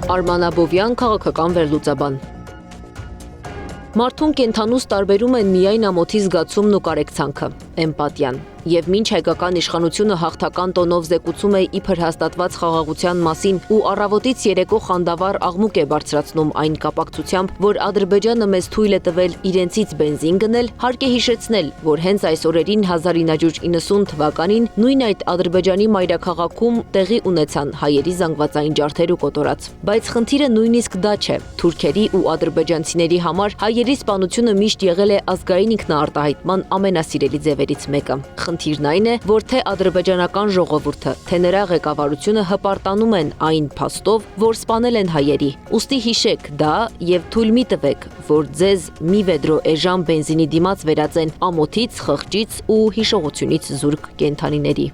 Արման Աբովյան, քաղաքական վերլուծաբան։ Մարդուն կենդանուց տարբերում են միայն ամոթի զգացումն ու կարեկցանքը, էմպատիան։ Եվ մինչ հայկական իշխանությունը հաղթական տոնով զեկուցում է իբր հաստատված խաղաղության մասին ու առավոտից երեկո խանդավառ աղմուկ է բարձրացնում այն կապակցությամբ, որ Ադրբեջանը մեզ թույլ է տվել իրենցից բենզին գնել, հարկ է հիշեցնել, որ հենց այս օրերին 1990 թվականին նույն այդ Ադրբեջանի մայրաքաղաքում տեղի ունեցան հայերի զանգվածային ջարդեր ու կոտորած։ Բայց խնդիրը նույնիսկ դա չէ։ Թուրքերի ու ադրբեջանցիների համար հայերի սպանությունը միշտ եղել է ազգային ինքնաարտահայտման ամենասիրելի ձևերից մեկը։ Խնդիրն այն է, որ թե ադրբեջանական ժողովուրդը, թե նրա ղեկավարությունը հպարտանում են այն փաստով, որ սպանել են հայերի։ Ուստի հիշեք դա եւ թույլ մի տվեք, որ ձեզ մի վեդրո էժան բենզինի դիմաց վերածեն ամոթից, խղճից ու հիշողությունից զուրկ կենդանիների։